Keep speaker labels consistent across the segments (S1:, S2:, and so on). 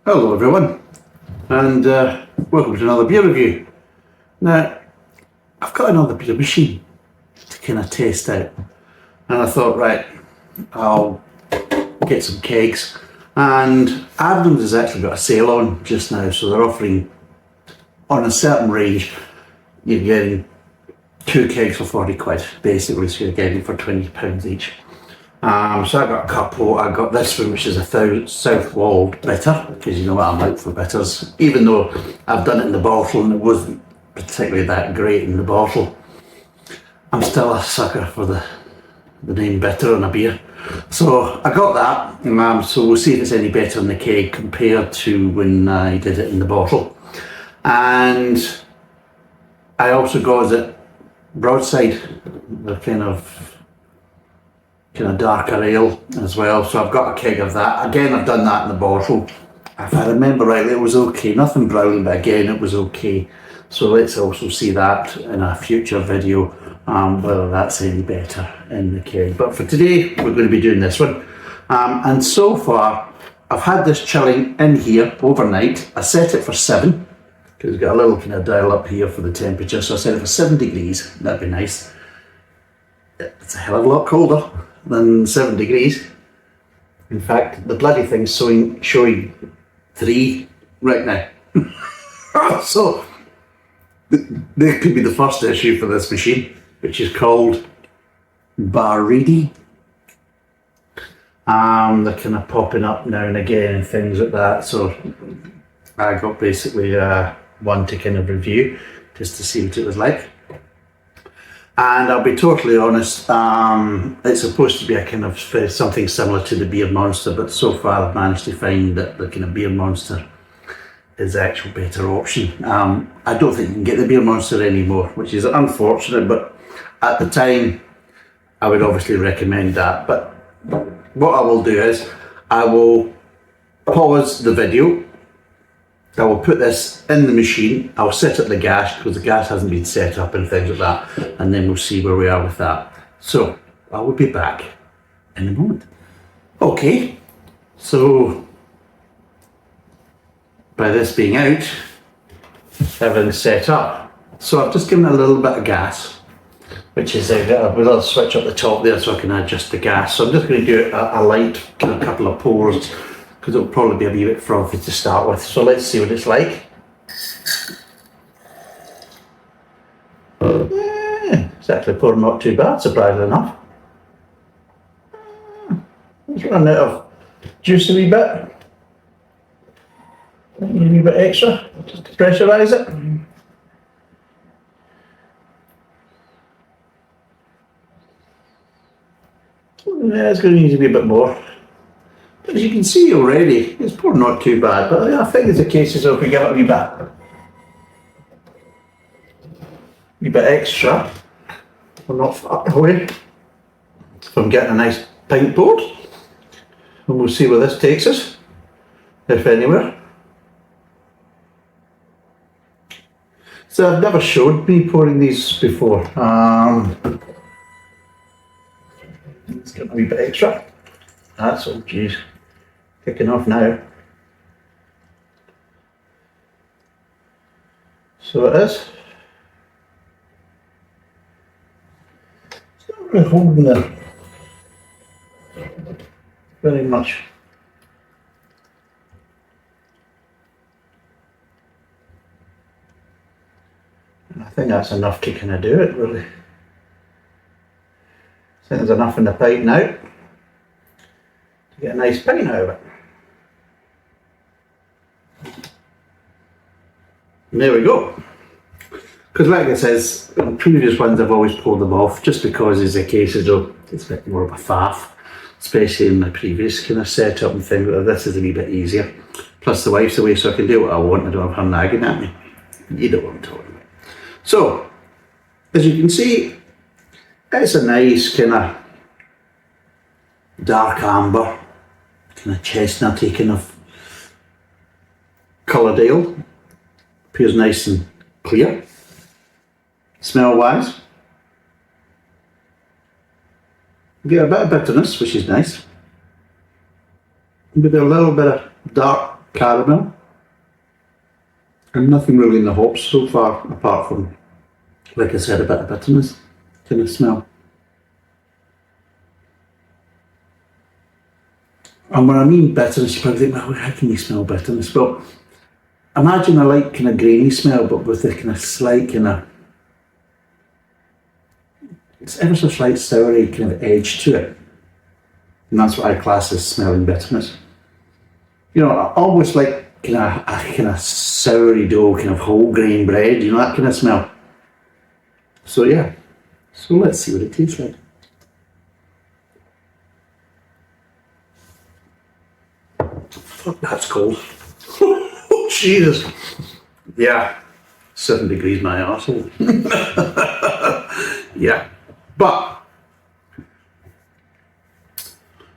S1: Hello everyone, and welcome to another beer review. Now, I've got another beer machine to kind of test out, and I thought, right, I'll get some kegs. And Adams has actually got a sale on just now, so they're offering on a certain range, you're getting 2 kegs for 40 quid, basically, so you're getting it for £20 each. So I got a couple. I got this one, which is a Southwold Bitter, because you know what I'm like for bitters. Even though I've done it in the bottle and it wasn't particularly that great in the bottle, I'm still a sucker for the name bitter on a beer. So I got that, so we'll see if it's any better in the keg compared to when I did it in the bottle. And I also got it broadside, the kind of darker ale as well, so I've got a keg of that. Again, I've done that in the bottle. If I remember rightly, it was okay. Nothing brown, but again, it was okay. So let's also see that in a future video, whether that's any better in the keg. But for today, we're going to be doing this one. And so far, I've had this chilling in here overnight. I set it for 7, because it's got a little kind of dial up here for the temperature. So I set it for 7 degrees. That'd be nice. It's a hell of a lot colder than 7 degrees. In fact, the bloody thing's showing 3 right now. So there could be the first issue for this machine, which is called Baridi. They're kind of popping up now and again and things like that. So I got basically one to kind of review just to see what it was like. And I'll be totally honest, it's supposed to be a kind of something similar to the Beer Monster, but so far I've managed to find that the kind of Beer Monster is the actual better option. I don't think you can get the Beer Monster anymore, which is unfortunate, but at the time I would obviously recommend that. But what I will do is I will pause the video. I will put this in the machine. I'll set up the gas because the gas hasn't been set up and things like that, and then we'll see where we are with that. So I will be back in a moment. Okay, so by this being out, everything's set up. So I've just given it a little bit of gas, which is with a little switch up the top there so I can adjust the gas. So I'm just going to do a light kind of couple of pours, because it'll probably be a wee bit frothy to start with. So let's see what it's like. Yeah, it's actually pouring not too bad, surprisingly enough. It's running out of juice a wee bit. Need a wee bit extra, just to pressurise it. Yeah, it's going to need a wee bit more. As you can see already, it's pouring not too bad, but I think it's a case of if we give it a wee bit extra, we're not far away from getting a nice pint poured. And we'll see where this takes us, if anywhere. So I've never showed me pouring these before. Let's get a wee bit extra. That's all, geez. Kicking off now. So it is. It's not really holding there very much. And I think that's enough to kind of do it, really. I think there's enough in the pipe now to get a nice pint out of it. And there we go. Because like I says, in previous ones I've always pulled them off just because it's a case as though it's a bit more of a faff, especially in my previous kind of setup and thing. But this is a wee bit easier. Plus the wife's away, so I can do what I want. I don't have her nagging at me. You know what I'm talking about. So, as you can see, it's a nice kind of dark amber, kind of chestnutty kind of coloured ale. Appears nice and clear. Smell wise, you get a bit of bitterness, which is nice. Maybe a little bit of dark caramel, and nothing really in the hops so far, apart from, like I said, a bit of bitterness kind of smell. And when I mean bitterness, you probably think, well, how can you smell bitterness? Well, imagine a light kind of grainy smell, but with a kind of slight kind of, it's ever so slight soury kind of edge to it. And that's what I class as smelling bitterness. You know, almost like kind of a kind of sourdough, kind of whole grain bread, you know, that kind of smell. So yeah, so let's see what it tastes like. Fuck, that's cold. Oh, Jesus. Yeah, 7 degrees my arsehole. Yeah, but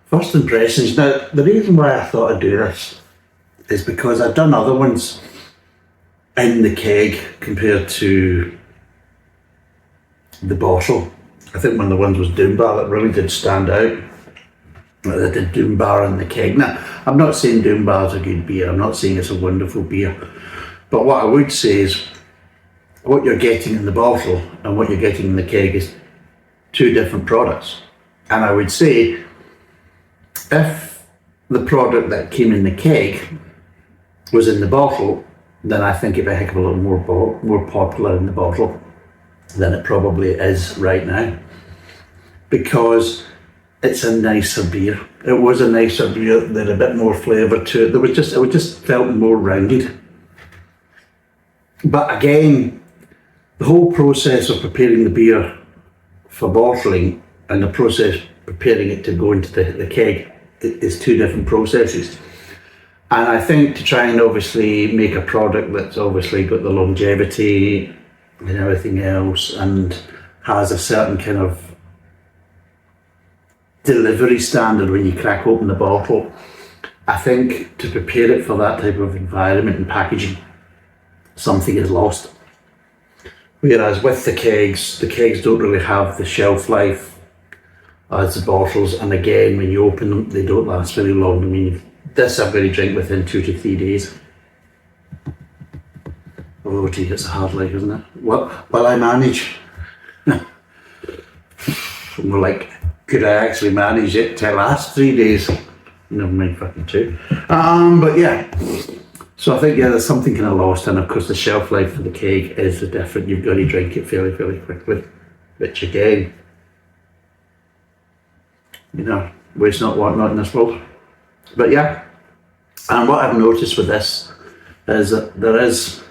S1: first impressions. Now, the reason why I thought I'd do this is because I've done other ones in the keg compared to the bottle. I think one of the ones was Doombar that really did stand out. They did Doombar in the keg. Now, I'm not saying Doombar's a good beer. I'm not saying it's a wonderful beer. But what I would say is what you're getting in the bottle and what you're getting in the keg is two different products. And I would say if the product that came in the keg was in the bottle, then I think it'd be a heck of a lot more popular in the bottle than it probably is right now, because it's a nicer beer. It was a nicer beer. There had a bit more flavour to it. It just felt more rounded. But again, the whole process of preparing the beer for bottling and the process preparing it to go into the keg is two different processes. And I think to try and obviously make a product that's obviously got the longevity and everything else and has a certain kind of delivery standard when you crack open the bottle, I think to prepare it for that type of environment and packaging, something is lost. Whereas with the kegs don't really have the shelf life as the bottles, and again, when you open them, they don't last very long. I mean, this I'm going to drink within 2 to 3 days. Oh gee, it's a hard life, isn't it? Well, I manage. More like, could I actually manage it to last 3 days? Never mind fucking 2. But yeah. So I think, yeah, there's something kind of lost, and of course the shelf life for the keg is different. You've got to drink it fairly quickly, which again, you know, waste not, want not in this world. But yeah, and what I've noticed with this is that there is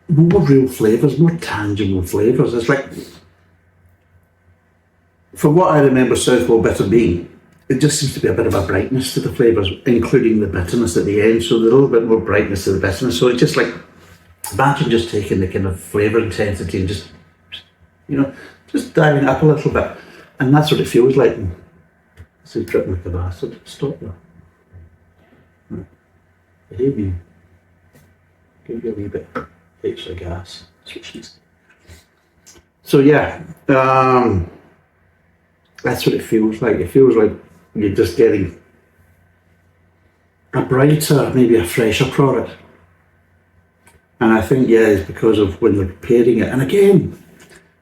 S1: more real flavours, more tangible flavours. It's like, from what I remember Southwold Bitter being, it just seems to be a bit of a brightness to the flavours, including the bitterness at the end, so there's a little bit more brightness to the bitterness. So it's just like, imagine just taking the kind of flavour intensity and just, you know, just diving up a little bit. And that's what it feels like. This is dripping like a bastard. Stop there. Behave me. Give you a wee bit extra gas. Switches. So yeah, that's what it feels like. It feels like you're just getting a brighter, maybe a fresher product. And I think, yeah, it's because of when they're preparing it. And again,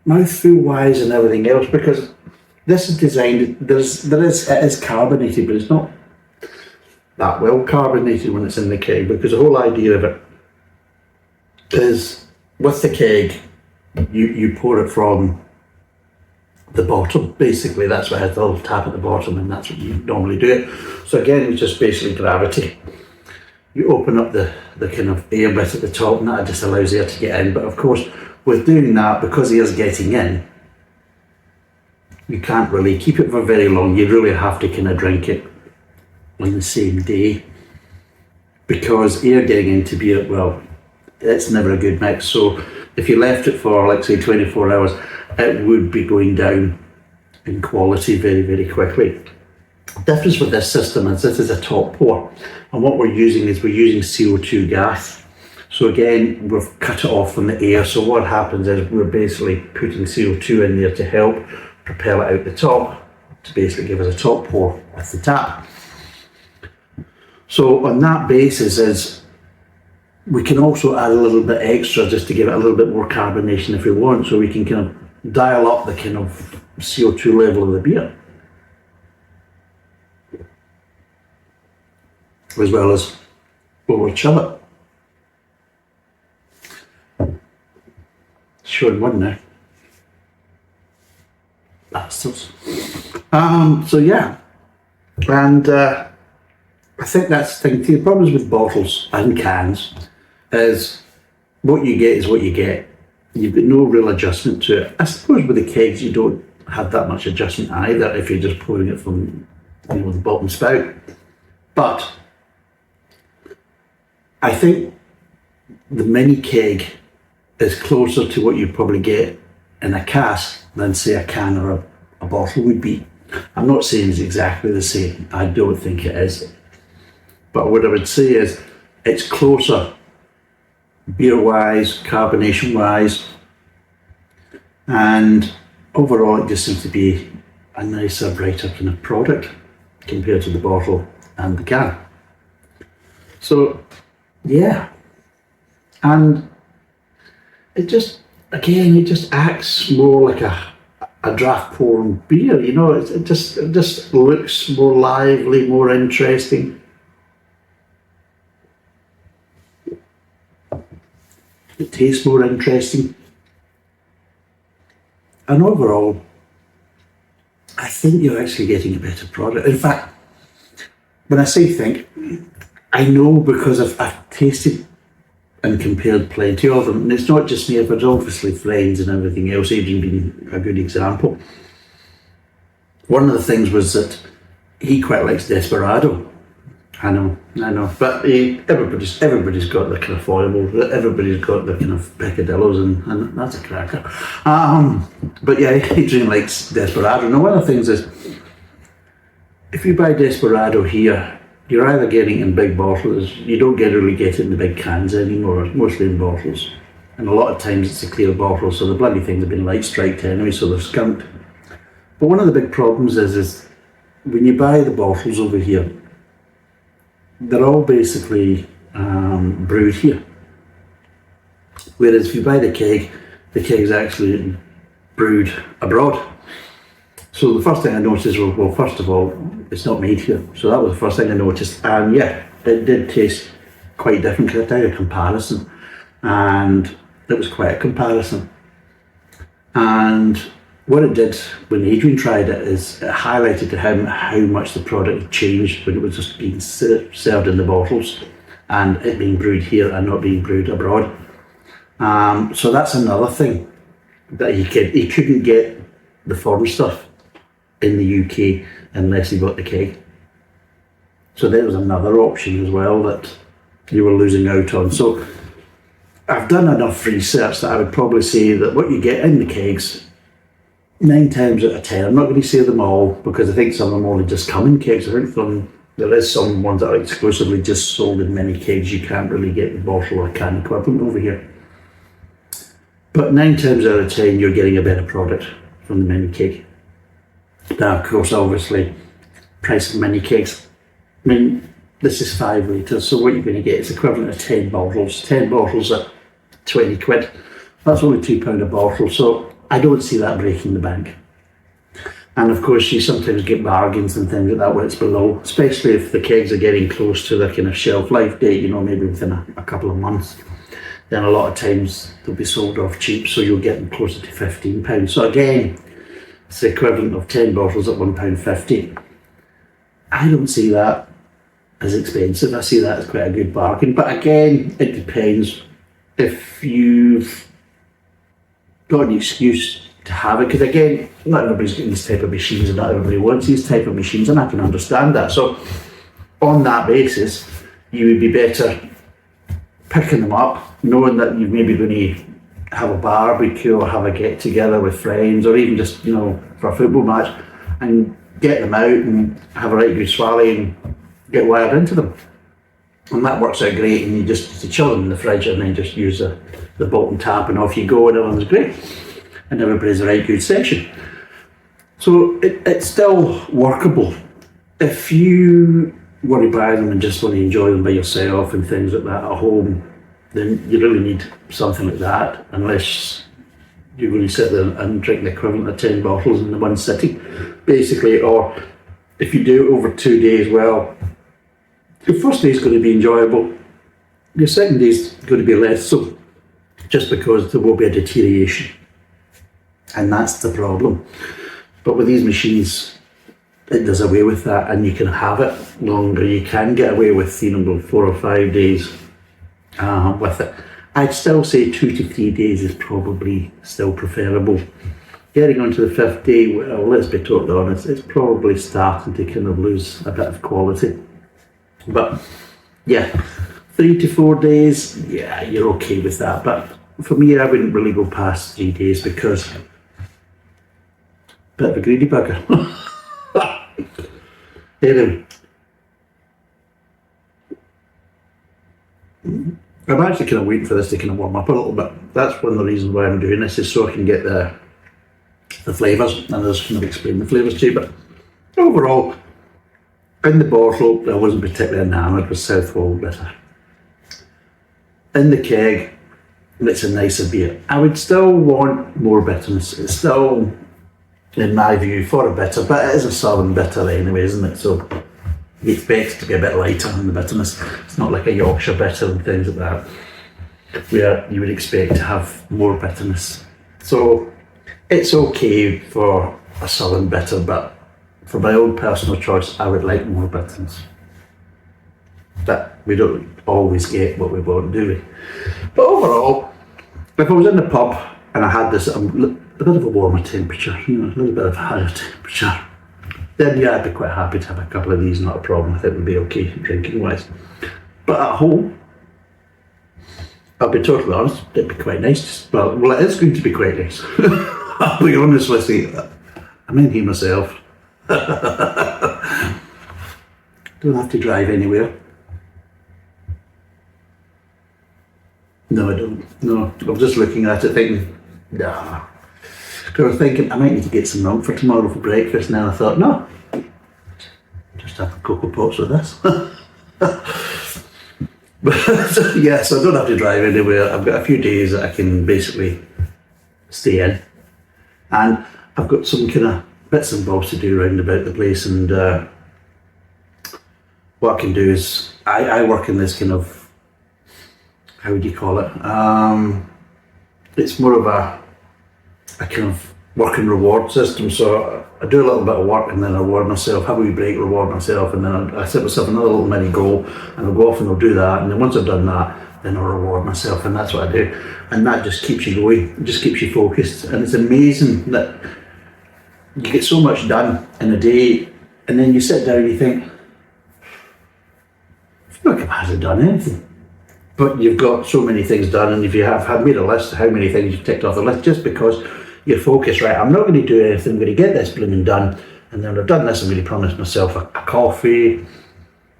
S1: mouthfeel wise and everything else, because this is designed, it is carbonated, but it's not that well carbonated when it's in the keg, because the whole idea of it is with the keg, you pour it from the bottom, basically. That's why it has a little tap at the bottom, and that's what you normally do it. So again, it's just basically gravity. You open up the kind of air bit at the top, and that just allows air to get in. But of course, with doing that, because air's getting in, you can't really keep it for very long. You really have to kind of drink it on the same day, because air getting into beer, well, it's never a good mix. So if you left it for, like, say 24 hours, it would be going down in quality very quickly. The difference with this system is this is a top pour, and what we're using is we're using CO2 gas. So again, we've cut it off from the air. So what happens is we're basically putting CO2 in there to help propel it out the top, to basically give us a top pour with the tap. So on that basis is we can also add a little bit extra just to give it a little bit more carbonation if we want, so we can kind of dial up the kind of CO2 level of the beer, as well as over chill it. Showing one now. Bastards. So yeah, and I think that's the thing. The problems with bottles and cans is what you get is what you get. You've got no real adjustment to it. I suppose with the kegs you don't have that much adjustment either if you're just pouring it from, you know, the bottom spout. But I think the mini keg is closer to what you probably get in a cask than say a can or a bottle would be. I'm not saying it's exactly the same. I don't think it is. But what I would say is it's closer beer-wise, carbonation-wise, and overall it just seems to be a nicer, brighter kind of product compared to the bottle and the can. So, yeah. And it just, again, it just acts more like a draft pouring beer, you know, it just looks more lively, more interesting. It tastes more interesting. And overall, I think you're actually getting a better product. In fact, when I say think, I know because I've tasted and compared plenty of them, and it's not just me, but obviously friends and everything else, Adrian being a good example. One of the things was that he quite likes Desperado. I know, but everybody's got the kind of foibles, everybody's got the kind of peccadillos, and that's a cracker. But yeah, Adrian likes Desperado. Now one of the things is, if you buy Desperado here, you're either getting it in big bottles, you don't really get it in the big cans anymore, mostly in bottles. And a lot of times it's a clear bottle, so the bloody things have been light striked anyway, so they're skunked. But one of the big problems is when you buy the bottles over here, they're all basically brewed here. Whereas if you buy the keg's actually brewed abroad. So the first thing I noticed was, well, first of all, it's not made here. So that was the first thing I noticed. And yeah, it did taste quite different. I did a comparison, and it was quite a comparison. And what it did when Adrian tried it is it highlighted to him how much the product had changed when it was just being served in the bottles and it being brewed here and not being brewed abroad. So that's another thing that he couldn't get the foreign stuff in the UK unless he got the keg. So there was another option as well that you were losing out on. So I've done enough research that I would probably say that what you get in the kegs, 9 times out of 10, I'm not going to say them all because I think some of them only just come in kegs. I think there is some ones that are exclusively just sold in mini kegs. You can't really get the bottle or can equivalent over here. But 9 times out of 10, you're getting a better product from the mini keg. Now, of course, obviously, price of mini kegs. I mean, this is 5 litres, so what you're going to get is equivalent of 10 bottles. 10 bottles at 20 quid. That's only £2 a bottle, so I don't see that breaking the bank. And of course, you sometimes get bargains and things like that where it's below, especially if the kegs are getting close to their kind of shelf life date, you know, maybe within a couple of months. Then a lot of times they'll be sold off cheap, so you'll get them closer to £15. So again, it's the equivalent of 10 bottles at £1.50. I don't see that as expensive. I see that as quite a good bargain. But again, it depends if you've got an excuse to have it. Because again, not everybody's getting these type of machines and not everybody wants these type of machines, and I can understand that. So on that basis, you would be better picking them up, knowing that you're maybe going to have a barbecue or have a get together with friends, or even just, you know, for a football match, and get them out and have a right good swally and get wired into them. And that works out great, and you just chill them in the fridge and then just use the bottom tap and off you go, and everyone's great. And everybody's a right good session. So it's still workable. If you want to buy them and just want to enjoy them by yourself and things like that at home, then you really need something like that, unless you're going to sit there and drink the equivalent of 10 bottles in the one sitting, basically. Or if you do it over 2 days, well, your first day is going to be enjoyable, your second day is going to be less so, just because there will be a deterioration. And that's the problem. But with these machines, it does away with that, and you can have it longer. You can get away with 4 or 5 days with it. I'd still say 2 to 3 days is probably still preferable. Getting onto the 5th day, well, let's be totally honest, it's probably starting to kind of lose a bit of quality. But yeah, 3 to 4 days, yeah, you're okay with that. But for me, I wouldn't really go past 3 days, because bit of a greedy bugger. Anyway, I'm actually kind of waiting for this to kind of warm up a little bit. That's one of the reasons why I'm doing this, is so I can get the flavours, and I'll just kind of explain the flavours to you. But overall, in the bottle, I wasn't particularly enamoured with Southwold Bitter. In the keg, it's a nicer beer. I would still want more bitterness. It's still, in my view, for a bitter, but it is a southern bitter anyway, isn't it? So you expect it to be a bit lighter in the bitterness. It's not like a Yorkshire bitter and things like that, where you would expect to have more bitterness. So it's okay for a southern bitter, but for my own personal choice, I would like more bitterness. But we don't always get what we want, do we? But overall, if I was in the pub and I had this a bit of a warmer temperature, a little bit of a higher temperature, then yeah, I'd be quite happy to have a couple of these, not a problem. I think it would be okay drinking wise. But at home, I'll be totally honest, it'd be quite nice. Well, it is going to be quite nice. I'll be honest with you, I'm in here myself. Don't have to drive anywhere. No, I don't. No, I'm just looking at it thinking, nah. Because I was thinking I might need to get some milk for tomorrow for breakfast, and then I thought, no, just have cocoa pots with this. But yeah, so I don't have to drive anywhere. I've got a few days that I can basically stay in, and I've got some kind of bits and bobs to do around about the place. And what I can do is I work in this kind of, how would you call it? It's more of a kind of work and reward system. So I do a little bit of work and then I reward myself, have a wee break, reward myself, and then I set myself another little mini goal, and I'll go off and I'll do that, and then once I've done that, then I'll reward myself, and that's what I do. And that just keeps you going, it just keeps you focused. And it's amazing that you get so much done in a day, and then you sit down and you think, I feel like I haven't done anything. But you've got so many things done, and if you have made a list of how many things you've ticked off the list, just because you're focused, right, I'm not going to do anything, I'm going to get this blooming done, and then when I've done this, I'm going to promise myself a coffee,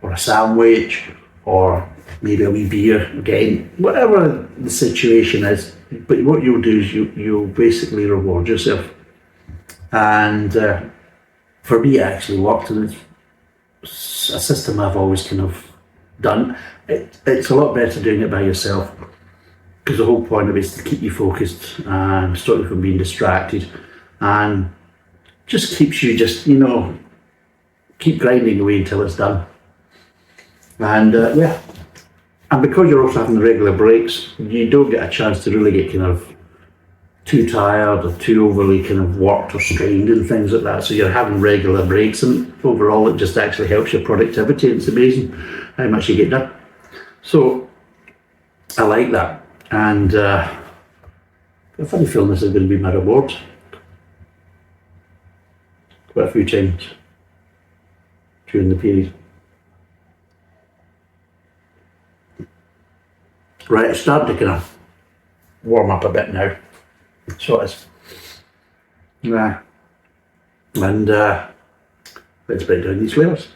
S1: or a sandwich, or maybe a wee beer, again, whatever the situation is. But what you'll do is you'll basically reward yourself. And for me, it actually worked, and it's a system I've always kind of done. It's a lot better doing it by yourself, because the whole point of it is to keep you focused and stop you from being distracted, and just keeps you keep grinding away until it's done. And yeah, and because you're also having the regular breaks, you don't get a chance to really get kind of too tired or too overly kind of worked or strained and things like that. So you're having regular breaks, and overall it just actually helps your productivity. It's amazing how much you get done. So I like that, and I have a funny feeling this is going to be my reward quite a few times during the period. Right, it's starting to kind of warm up a bit now. So it is. Yeah. And let's break down these flavours.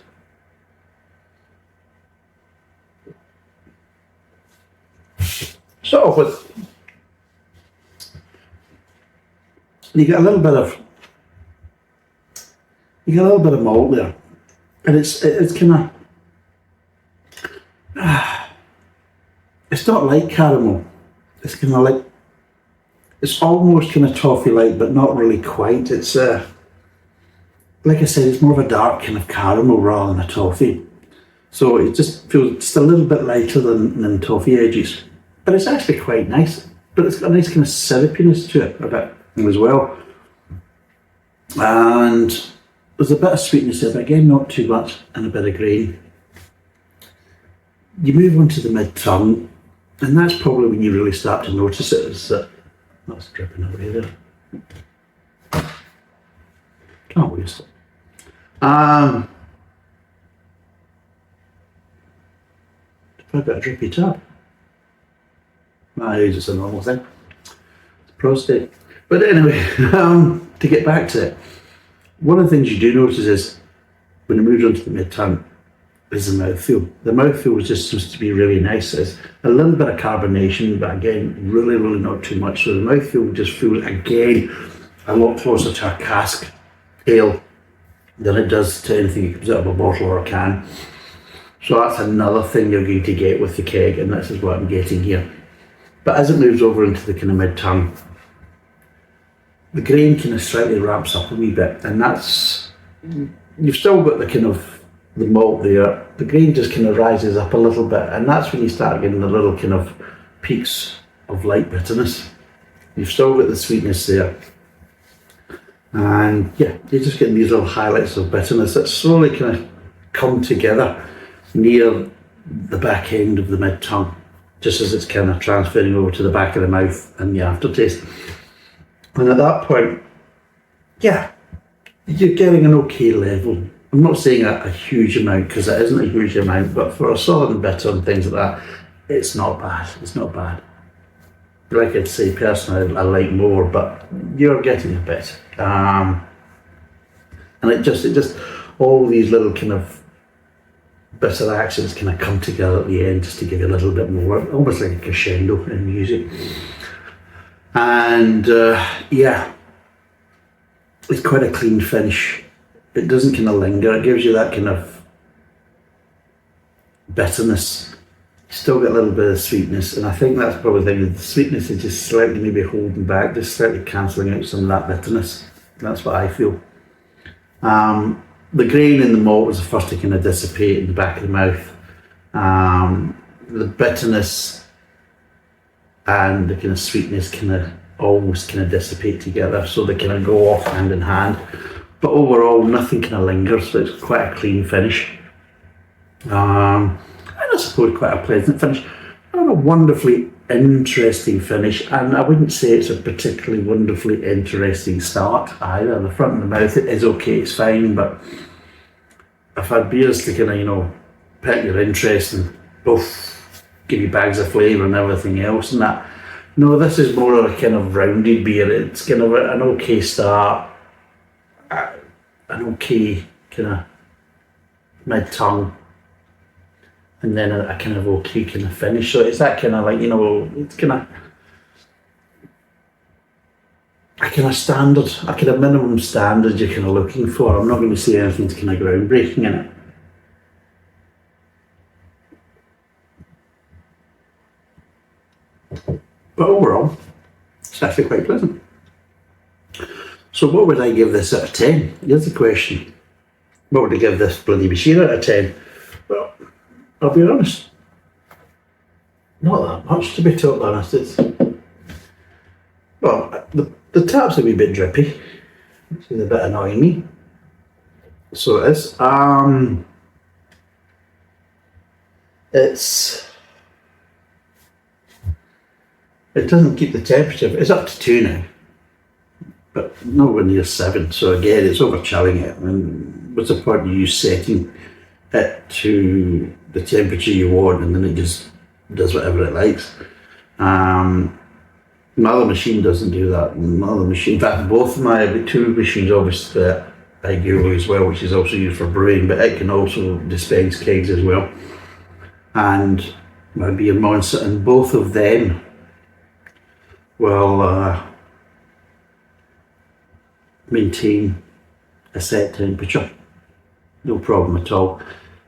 S1: Start off with, you get a little bit of malt there, and it's kind of, it's not like caramel. It's kind of like, it's almost kind of toffee-like, but not really quite. It's like I said, it's more of a dark kind of caramel rather than a toffee. So it just feels just a little bit lighter than toffee edges, but it's actually quite nice. But it's got a nice kind of syrupiness to it a bit as well, and there's a bit of sweetness there, but again not too much, and a bit of grain. You move on to the mid-tongue, and that's probably when you really start to notice it. Is that that's dripping away there? Can't waste it. A bit of drippy tap. It's just a normal thing. It's prostate. But anyway, to get back to it, one of the things you do notice is when it moves on to the mid-tongue is the mouthfeel. The mouthfeel just seems to be really nice. There's a little bit of carbonation, but again, really, really not too much. So the mouthfeel just feels, again, a lot closer to a cask ale than it does to anything that comes out of a bottle or a can. So that's another thing you're going to get with the keg, and this is what I'm getting here. But as it moves over into the kind of mid-tongue, the grain kind of slightly ramps up a wee bit, and that's, you've still got the kind of the malt there, the grain just kind of rises up a little bit, and that's when you start getting the little kind of peaks of light bitterness. You've still got the sweetness there, and yeah, you're just getting these little highlights of bitterness that slowly kind of come together near the back end of the mid-tongue, just as it's kind of transferring over to the back of the mouth and the aftertaste. And at that point, yeah, you're getting an okay level. I'm not saying a huge amount, because it isn't a huge amount, but for a solid and bitter and things like that, it's not bad. It's not bad. Like I'd say, personally, I like more, but you're getting a bit. And it just all these little kind of bitter accents kind of come together at the end just to give you a little bit more, almost like a crescendo in music. And yeah, it's quite a clean finish. It doesn't kind of linger. It gives you that kind of bitterness. You still get a little bit of sweetness, and I think that's probably the thing. The sweetness is just slightly maybe holding back, just slightly cancelling out some of that bitterness. That's what I feel. The grain in the malt was the first to kind of dissipate in the back of the mouth. The bitterness and the kind of sweetness kind of almost kind of dissipate together, so they kind of go off hand in hand. But overall, nothing kind of lingers, so it's quite a clean finish. And I suppose quite a pleasant finish. Not a wonderfully interesting finish, and I wouldn't say it's a particularly wonderfully interesting start either. The front of the mouth, it is okay, it's fine, but I've had beers to kind of, you know, pique your interest and both give you bags of flavour and everything else and that. No, this is more of a kind of rounded beer. It's kind of an okay start, an okay kind of mid-tongue, and then a kind of okay kind of finish. So it's that kind of like, you know, it's kind of a kind of standard, a kind of minimum standard you're kind of looking for. I'm not going to say anything's kind of groundbreaking in it. But overall, it's actually quite pleasant. So what would I give this out of 10? Here's the question. What would I give this bloody machine out of 10? Well, I'll be honest, not that much, to be totally honest. It's, well, the tap's a wee bit drippy, which is a bit annoying me. So it is. It doesn't keep the temperature. It's up to 2 now, but nowhere near 7. So again, it's over chilling it. I mean, what's the point of you setting it to the temperature you want and then it just does whatever it likes? My other machine doesn't do that. My other machine, in fact, both of my two machines, obviously, I do as well, which is also used for brewing, but it can also dispense kegs as well. And my beer monster, and both of them will maintain a set temperature, no problem at all.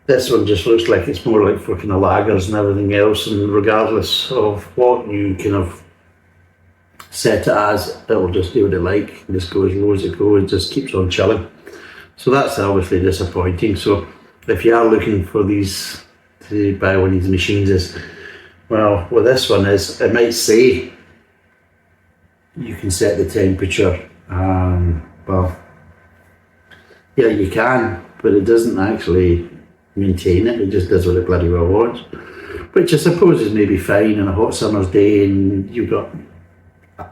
S1: This one just looks like it's more like for kind of lagers and everything else, and regardless of what you kind of set it as, it'll just do what it like, just go as low as it goes, it just keeps on chilling. So that's obviously disappointing. So if you are looking for these, to buy one of these machines, is, well, what this one is, it might say you can set the temperature, well, yeah, you can, but it doesn't actually maintain it, it just does what it bloody well wants, which I suppose is maybe fine on a hot summer's day and you've got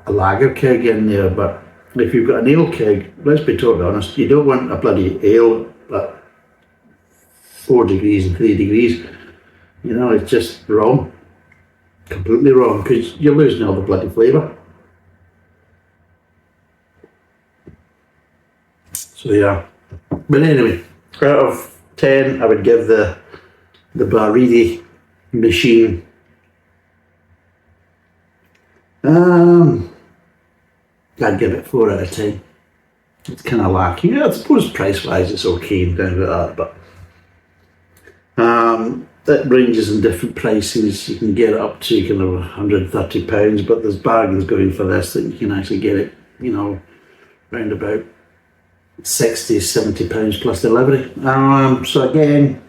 S1: a lager keg in there. But if you've got an ale keg, let's be totally honest, you don't want a bloody ale at 4 degrees and 3 degrees. You know, it's just wrong, completely wrong, because you're losing all the bloody flavour. So yeah, but anyway, out of 10, I would give the Baridi machine I'd give it 4 out of 10. It's kind of lacking. I suppose price wise it's okay and down with that, but it ranges in different prices. You can get it up to kind of £130, but there's bargains going for this that you can actually get it, you know, round about £60-70 plus delivery. So again,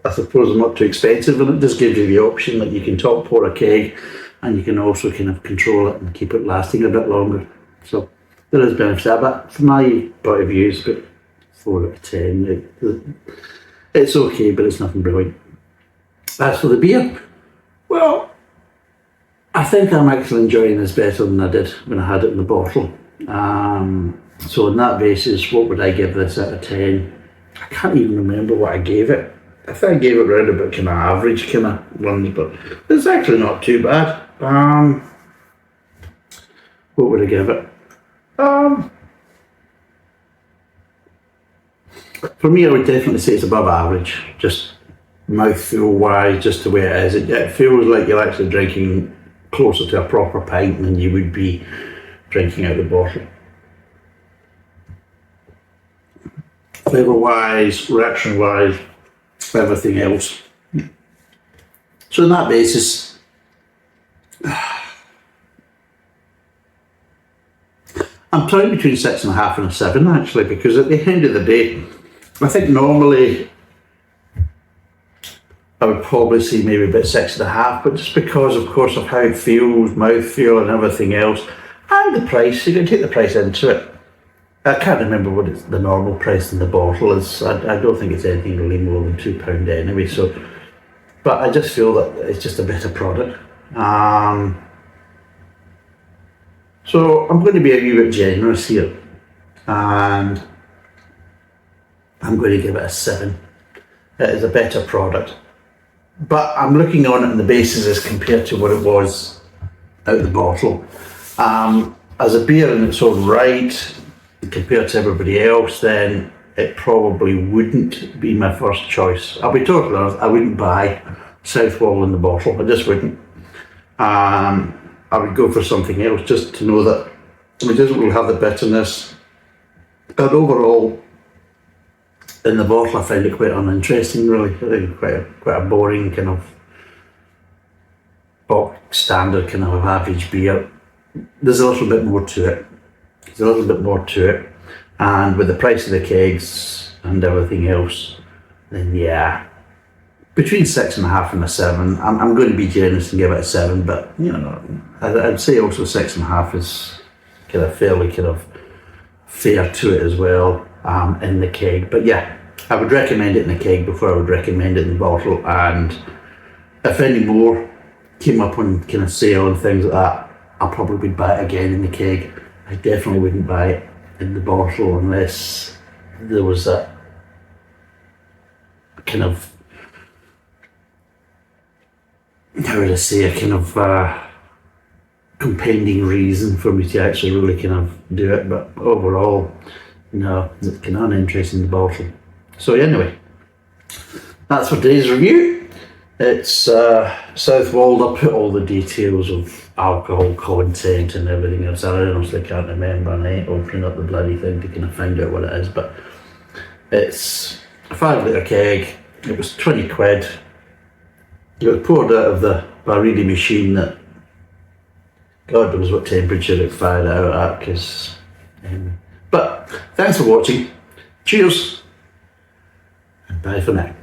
S1: I suppose it's not too expensive, and it just gives you the option that you can top pour a keg and you can also kind of control it and keep it lasting a bit longer. So there is benefits there, but from my point of view, it's about 4 out of 10. It's okay, but it's nothing brilliant. As for the beer, well, I think I'm actually enjoying this better than I did when I had it in the bottle. So on that basis, what would I give this out of 10? I can't even remember what I gave it. I think I gave it around about kind of average kind of ones, but it's actually not too bad. What would I give it? For me, I would definitely say it's above average, just mouthfeel wise, just the way it is. It feels like you're actually drinking closer to a proper pint than you would be drinking out of the bottle. Flavour wise, reaction wise, everything else. So on that basis, I'm torn between 6.5 and a 7 actually, because at the end of the day, I think normally I would probably see maybe about 6.5, but just because of course of how it feels, mouthfeel and everything else, and the price, you can take the price into it. I can't remember what it's the normal price in the bottle is. I don't think it's anything really more than £2 anyway. So, but I just feel that it's just a better product. So I'm going to be a wee bit generous here, and I'm going to give it a 7. It is a better product, but I'm looking on it on the basis as compared to what it was out of the bottle. As a beer in its own right, compared to everybody else, then it probably wouldn't be my first choice. I'll be totally honest, I wouldn't buy Southwold in the bottle, I just wouldn't. I would go for something else just to know that it doesn't really have the bitterness. But overall, in the bottle I find it quite uninteresting really. I think quite a boring kind of box standard kind of average beer. There's a little bit more to it. There's a little bit more to it, and with the price of the kegs and everything else, then yeah, between 6.5 and a 7. I'm going to be generous and give it a 7, but you know, I'd say also 6.5 is kind of fairly kind of fair to it as well in the keg. But yeah, I would recommend it in the keg before I would recommend it in the bottle, and if any more came up on kind of sale and things like that, I'll probably buy it again in the keg. I definitely wouldn't buy it in the bottle unless there was a kind of, how would I say, a kind of compending reason for me to actually really kind of do it. But overall, no, it's kind of uninteresting in the bottle. So anyway, that's for today's review. It's Southwold. I put all the details of alcohol content and everything else. I honestly can't remember, and I ain't opening up the bloody thing to kind of find out what it is, but it's a 5 litre keg. It was 20 quid. It was poured out of the Baridi machine that God knows what temperature it fired out at, because... but thanks for watching. Cheers, and bye for now.